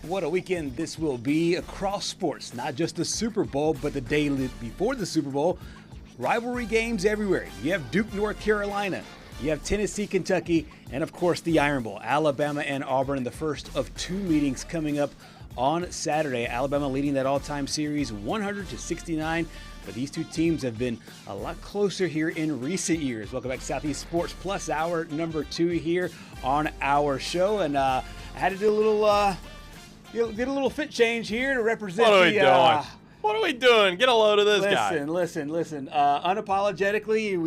What a weekend this will be across sports, not just the Super Bowl, but the day before the Super Bowl. Rivalry games everywhere. You have Duke, North Carolina. You have Tennessee, Kentucky, and of course the Iron Bowl. Alabama and Auburn in the first of two meetings coming up on Saturday. Alabama leading that all-time series 100-69. But these two teams have been a lot closer here in recent years. Welcome back to Southeast Sports Plus, hour number 2 here on our show. And I had to do a little fit change here to represent What are we doing? What are we doing? Get a load of this guy. Listen. Unapologetically,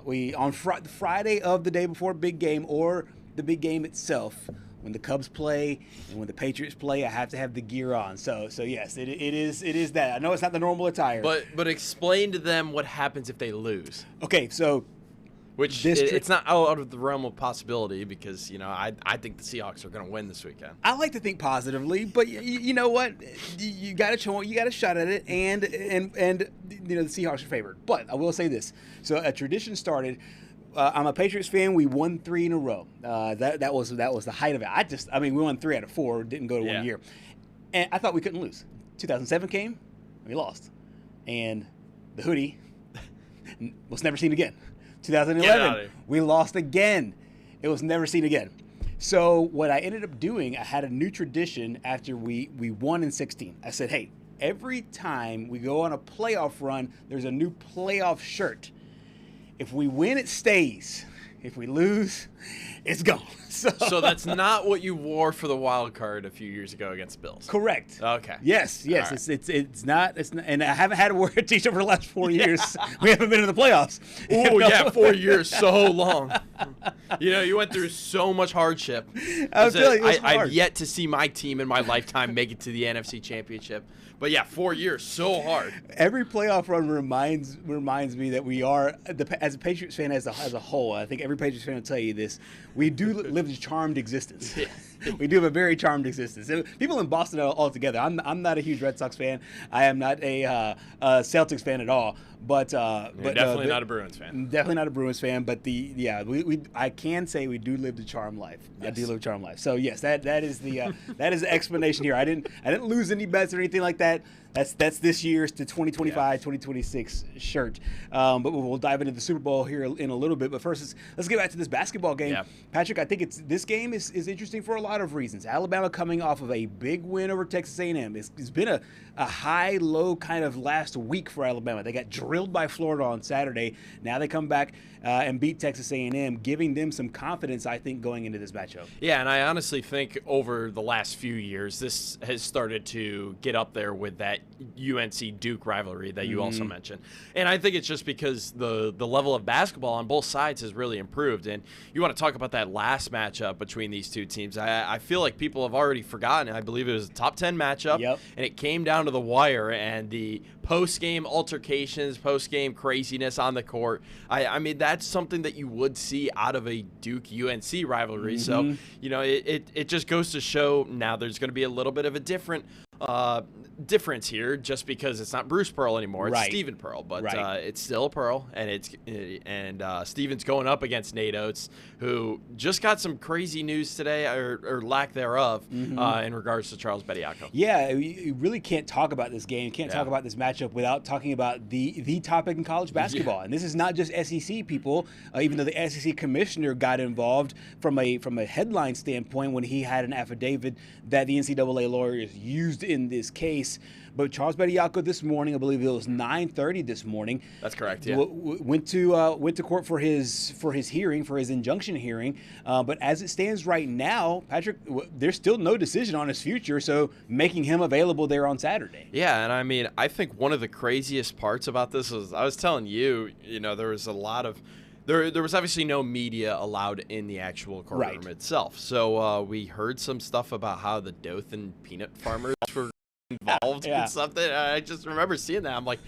we on Friday of the day before big game or the big game itself, when the Cubs play and when the Patriots play, I have to have the gear on. So yes, it is that. I know it's not the normal attire. But explain to them what happens if they lose. Okay, so it's not out of the realm of possibility because I think the Seahawks are going to win this weekend. I like to think positively, but you know what? You got a shot at it, and the Seahawks are favored. But I will say this: so a tradition started. I'm a Patriots fan. We won 3 in a row. That was the height of it. We won 3 out of 4. Didn't go to 1 year, and I thought we couldn't lose. 2007 came, and we lost, and the hoodie was never seen again. 2011, we lost again. It was never seen again. So what I ended up doing, I had a new tradition after we won in 16. I said, hey, every time we go on a playoff run, there's a new playoff shirt. If we win, it stays. If we lose, it's gone. So that's not what you wore for the wild card a few years ago against the Bills. Correct. Okay. Yes. Right. It's not. And I haven't had to wear a t-shirt for the last 4 years. We haven't been in the playoffs. Oh yeah, 4 years, so long. You went through so much hardship. I've yet to see my team in my lifetime make it to the NFC Championship. But yeah, 4 years, so hard. Every playoff run reminds me that we are, as a Patriots fan as a whole, I think every Patriots fan will tell you this, we do live a charmed existence. We do have a very charmed existence. People in Boston are all together. I'm not a huge Red Sox fan. I am not a Celtics fan at all. But definitely not a Bruins fan. Definitely not a Bruins fan. But I can say we do live the charm life. Yes. I do live a charm life. So yes, that is the explanation here. I didn't lose any bets or anything like that. That's this year's the 2025-2026 shirt. But we'll dive into the Super Bowl here in a little bit. But first, let's get back to this basketball game. Yeah. Patrick, I think this game is interesting for a lot of reasons. Alabama coming off of a big win over Texas A&M. It's been a high-low kind of last week for Alabama. They got drilled by Florida on Saturday. Now they come back and beat Texas A&M, giving them some confidence, I think, going into this matchup. Yeah, and I honestly think over the last few years, this has started to get up there with that UNC-Duke rivalry that you also mentioned. And I think it's just because the level of basketball on both sides has really improved. And you want to talk about that last matchup between these two teams. I feel like people have already forgotten. I believe it was a top 10 matchup, and it came down to the wire, and the post-game altercations, post-game craziness on the court. I mean, that's something that you would see out of a Duke-UNC rivalry. So, it just goes to show now there's going to be a little bit of a difference here, just because it's not Bruce Pearl anymore. It's Stephen Pearl, but it's still Pearl, and Stephen's going up against Nate Oates, who just got some crazy news today, or lack thereof, in regards to Charles Bediako. Yeah, you really can't talk about this game, can't talk about this matchup without talking about the topic in college basketball. And this is not just SEC people, even though the SEC commissioner got involved from a headline standpoint when he had an affidavit that the NCAA lawyers used in this case. But Charles Bediako this morning, I believe it was 9:30 this morning. That's correct. Yeah. Went to court for his hearing, for his injunction hearing. But as it stands right now, Patrick, there's still no decision on his future. So making him available there on Saturday. Yeah, and I mean, I think one of the craziest parts about this was, I was telling you, there was a lot of. There was obviously no media allowed in the actual courtroom itself. So we heard some stuff about how the Dothan peanut farmers were involved in something. I just remember seeing that. I'm like,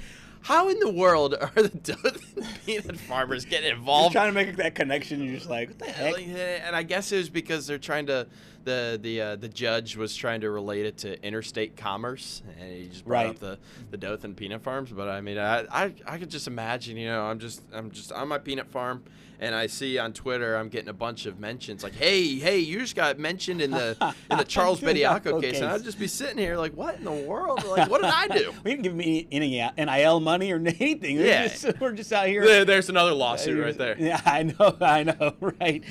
how in the world are the Dothan peanut farmers getting involved? You're trying to make that connection. You're just like, what the heck? And I guess it was because they're trying to the judge was trying to relate it to interstate commerce, and he just brought up the Dothan peanut farms. But I mean, I could just imagine, I'm just on my peanut farm, and I see on Twitter I'm getting a bunch of mentions like, hey, you just got mentioned in the Charles Bediako case, and I'd just be sitting here like, what in the world? Like, what did I do? We didn't give me any NIL money or anything. Yeah, we're just out here. There's another lawsuit right there. Yeah, I know, right?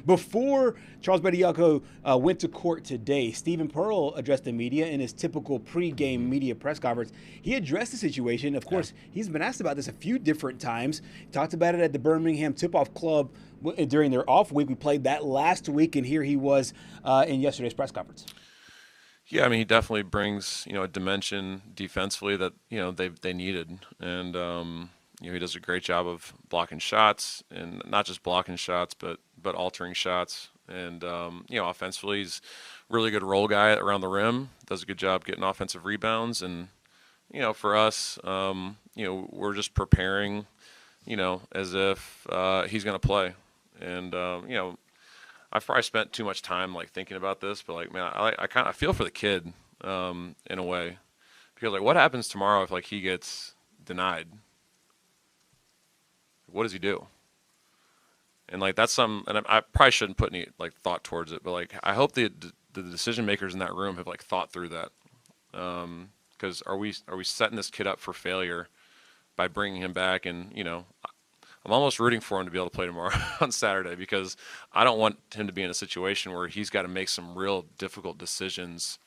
Before Charles Bediako went to court today, Stephen Pearl addressed the media in his typical pregame media press conference. He addressed the situation. Of course, he's been asked about this a few different times. He talked about it at the Birmingham Tip-Off Club during their off week. We played that last week, and here he was in yesterday's press conference. Yeah, I mean, he definitely brings, a dimension defensively that, they needed. And, he does a great job of blocking shots, and not just blocking shots, but altering shots. And, offensively, he's a really good roll guy around the rim, does a good job getting offensive rebounds. And, for us, we're just preparing, as if he's going to play. And, I've probably spent too much time thinking about this, but man, I kind of feel for the kid in a way, because what happens tomorrow if he gets denied? What does he do? And that's and I probably shouldn't put any thought towards it, but I hope the decision makers in that room have thought through that, because are we setting this kid up for failure by bringing him back? And I'm almost rooting for him to be able to play tomorrow on Saturday, because I don't want him to be in a situation where he's got to make some real difficult decisions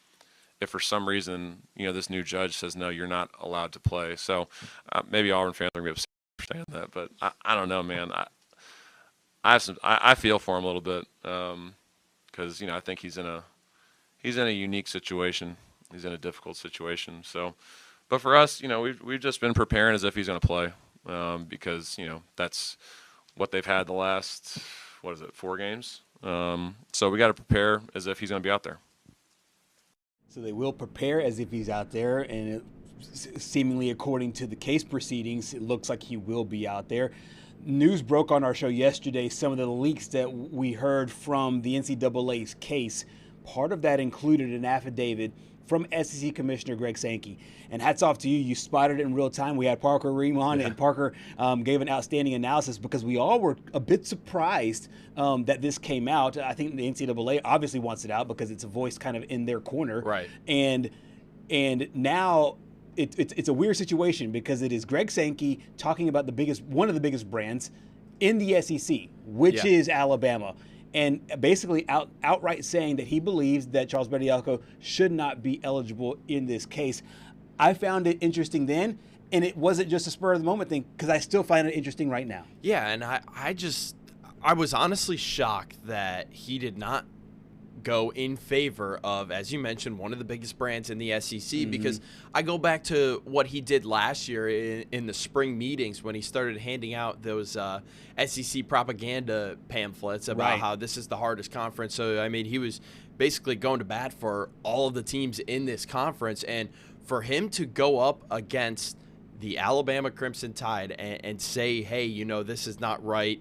if for some reason, this new judge says, no, you're not allowed to play. So maybe Auburn fans are going to understand that, but I don't know, man. I feel for him a little bit, because, I think he's in a unique situation. He's in a difficult situation. So, but for us, we've just been preparing as if he's going to play. Because, that's what they've had the last, 4 games? So we got to prepare as if he's going to be out there. So they will prepare as if he's out there, and seemingly according to the case proceedings, it looks like he will be out there. News broke on our show yesterday, some of the leaks that we heard from the NCAA's case. Part of that included an affidavit from SEC Commissioner Greg Sankey. And hats off to you. You spotted it in real time. We had Parker Ream on, and Parker gave an outstanding analysis, because we all were a bit surprised that this came out. I think the NCAA obviously wants it out because it's a voice kind of in their corner. Right. And now it's a weird situation, because it is Greg Sankey talking about one of the biggest brands in the SEC, which is Alabama. And basically outright saying that he believes that Charles Bediako should not be eligible in this case. I found it interesting then, and it wasn't just a spur of the moment thing, because I still find it interesting right now. Yeah, and I was honestly shocked that he did not go in favor of, as you mentioned, one of the biggest brands in the SEC, because I go back to what he did last year in the spring meetings when he started handing out those SEC propaganda pamphlets about how this is the hardest conference. So, I mean, he was basically going to bat for all of the teams in this conference, and for him to go up against the Alabama Crimson Tide and say, hey, this is not right,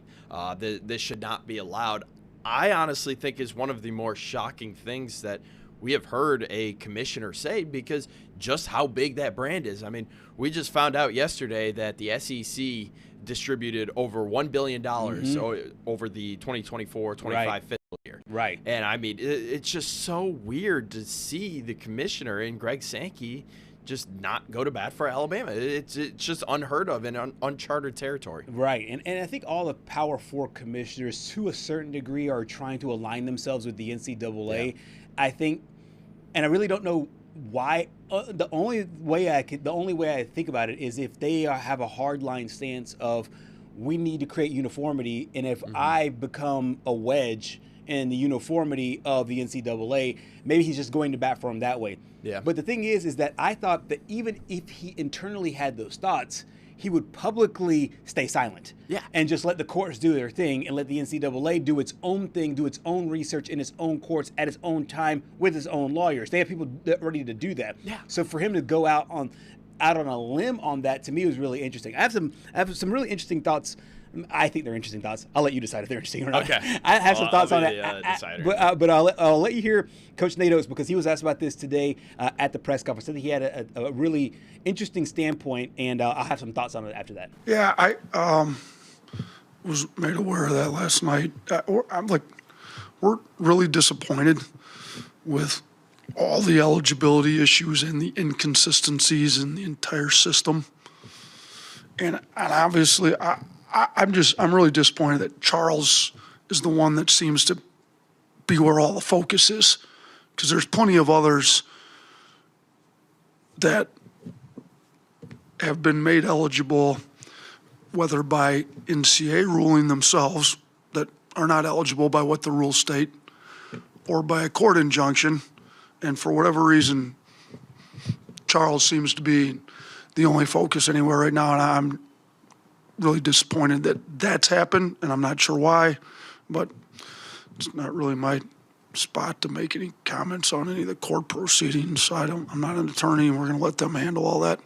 this should not be allowed, I honestly think is one of the more shocking things that we have heard a commissioner say, because just how big that brand is. I mean, we just found out yesterday that the SEC distributed over $1 billion over the 2024-25 fiscal year. Right. And, I mean, it's just so weird to see the commissioner and Greg Sankey just not go to bat for Alabama. It's just unheard of in uncharted territory. Right. And I think all the Power 4 commissioners, to a certain degree, are trying to align themselves with the NCAA. Yeah. I think, and I really don't know why. The only way I think about it is if they have a hardline stance of, we need to create uniformity, and if I become a wedge in the uniformity of the NCAA, maybe he's just going to bat for him that way. Yeah. But the thing is that I thought that even if he internally had those thoughts, he would publicly stay silent. Yeah. And just let the courts do their thing, and let the NCAA do its own thing, do its own research in its own courts at its own time with its own lawyers. They have people ready to do that. Yeah. So for him to go out on a limb on that, to me, was really interesting. I have some really interesting thoughts I think they're interesting thoughts. I'll let you decide if they're interesting or not. Okay. I have some thoughts on I'll be that. the decider. But I'll let you hear Coach Nate Oates, because he was asked about this today at the press conference. I think he had a really interesting standpoint, and I'll have some thoughts on it after that. Yeah, I was made aware of that last night. We're really disappointed with all the eligibility issues and the inconsistencies in the entire system. And obviously, I'm really disappointed that Charles is the one that seems to be where all the focus is, because there's plenty of others that have been made eligible, whether by NCAA ruling themselves that are not eligible by what the rules state, or by a court injunction. And for whatever reason, Charles seems to be the only focus anywhere right now, and I'm really disappointed that that's happened, and I'm not sure why, but it's not really my spot to make any comments on any of the court proceedings. So I'm not an attorney, and we're going to let them handle all that.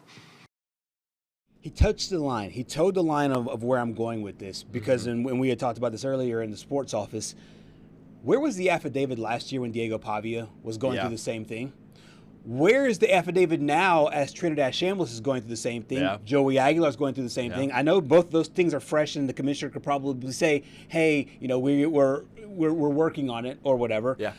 He touched the line. He towed the line of where I'm going with this, because when we had talked about this earlier in the sports office, where was the affidavit last year when Diego Pavia was going through the same thing? Where is the affidavit now as Trinidad Shambles is going through the same thing? Yeah. Joey Aguilar is going through the same thing. I know both those things are fresh, and the commissioner could probably say, "Hey, we're working on it," or whatever. Yeah.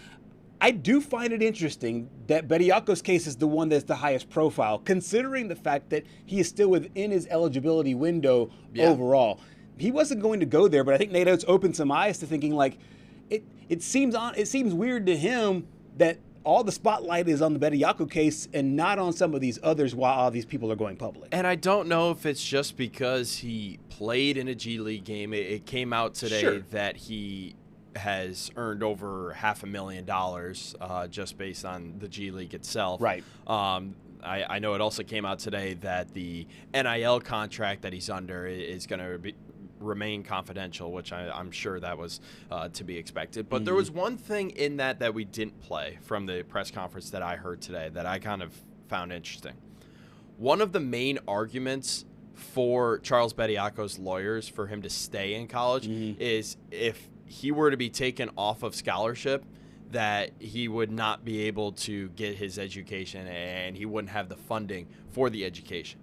I do find it interesting that Bediako's case is the one that's the highest profile, considering the fact that he is still within his eligibility window overall. He wasn't going to go there, but I think Nate Oates opened some eyes to thinking, like, it seems weird to him that all the spotlight is on the Bediako case and not on some of these others while all these people are going public. And I don't know if it's just because he played in a G League game. It came out today that he has earned over $500,000 just based on the G League itself. Right. I know it also came out today that the NIL contract that he's under is going to remain confidential, which I'm sure that was to be expected. But there was one thing in that we didn't play from the press conference that I heard today that I kind of found interesting. One of the main arguments for Charles Bediako's lawyers for him to stay in college is if he were to be taken off of scholarship, that he would not be able to get his education and he wouldn't have the funding for the education.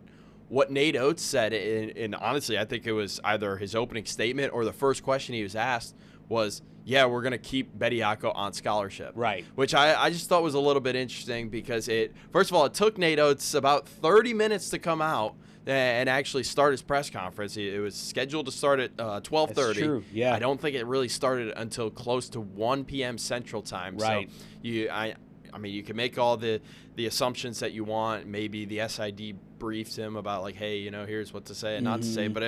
What Nate Oates said, and honestly, I think it was either his opening statement or the first question he was asked was, yeah, we're going to keep Bediako on scholarship. Right. Which I just thought was a little bit interesting because first of all, it took Nate Oates about 30 minutes to come out and actually start his press conference. It was scheduled to start at 12:30. That's true, yeah. I don't think it really started until close to 1 p.m. Central Time. Right. So I mean, you can make all the assumptions that you want. Maybe the SID briefed him about, like, hey, here's what to say and not to say. But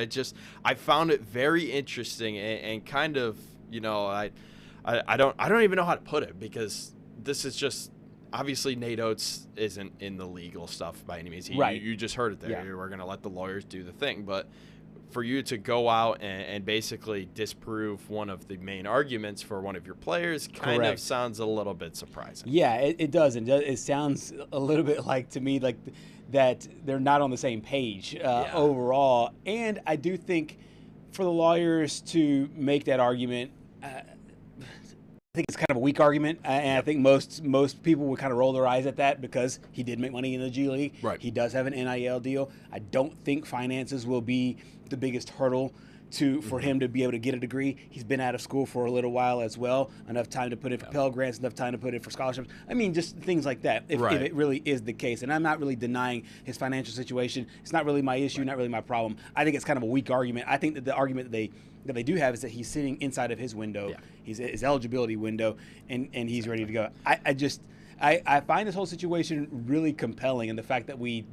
I found it very interesting and kind of, I don't even know how to put it, because this is just, obviously Nate Oates isn't in the legal stuff by any means. Right. You just heard it there. Yeah. We're going to let the lawyers do the thing. But for you to go out and basically disprove one of the main arguments for one of your players kind of sounds a little bit surprising. Yeah, it does. It sounds a little bit like, to me, like that they're not on the same page overall. And I do think for the lawyers to make that argument, I think it's kind of a weak argument, and I think most people would kind of roll their eyes at that because he did make money in the G League. Right. He does have an NIL deal. I don't think finances will be the biggest hurdle for him to be able to get a degree. He's been out of school for a little while as well. Enough time to put in for Pell Grants, enough time to put in for scholarships. I mean, just things like that, if it really is the case. And I'm not really denying his financial situation. It's not really my issue, not really my problem. I think it's kind of a weak argument. I think that the argument that they do have is that he's sitting inside of his window, his eligibility window, and he's ready to go. I find this whole situation really compelling, and the fact that we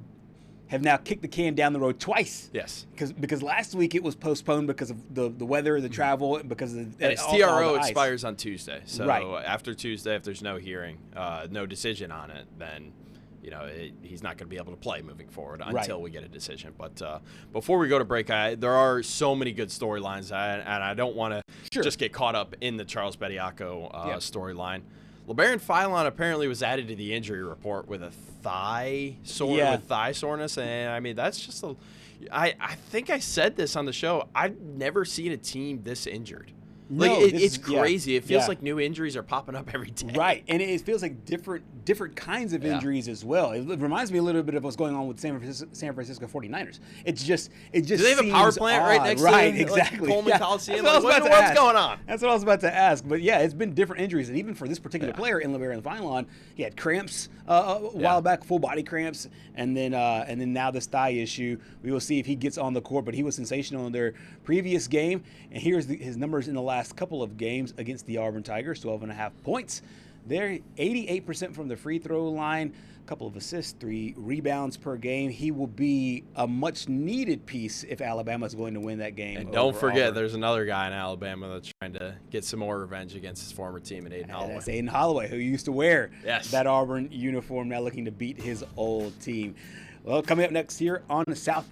have now kicked the can down the road twice. Yes. Because last week it was postponed because of the weather, the travel, because of his TRO expires on Tuesday. So after Tuesday, if there's no hearing, no decision on it, then he's not going to be able to play moving forward until we get a decision. But before we go to break, there are so many good storylines, and I don't want to just get caught up in the Charles Bediako storyline. LeBaron Philon apparently was added to the injury report with a thigh soreness, and I mean that's just I think I said this on the show. I've never seen a team this injured. No, Like this it's is- yeah, crazy. It feels yeah. like new injuries are popping up every day. Right, and it feels like different kinds of Yeah. injuries as well. It reminds me a little bit of what's going on with San Francisco 49ers. It just Do they have a power seems plant right odd. next right, to exactly. Coleman Yeah. Coliseum? That's what I was Like, about to what's ask. going on? That's what I was about to ask. But yeah, it's been different injuries, and even for this particular Yeah. player in LeBaron Finelon, he had cramps a while back, full body cramps, and then now this thigh issue. We will see if he gets on the court, but he was sensational in their previous game. And here's his numbers in the last couple of games against the Auburn Tigers: 12.5 points. They're 88% from the free throw line, a couple of assists, 3 rebounds per game. He will be a much needed piece if Alabama is going to win that game. And don't over forget, Auburn. there's another guy in Alabama that's trying to get some more revenge against his former team in Aiden And Holloway. that's Aiden Holloway, who used to wear Yes. that Auburn uniform, now looking to beat his old team. Well, coming up next here on South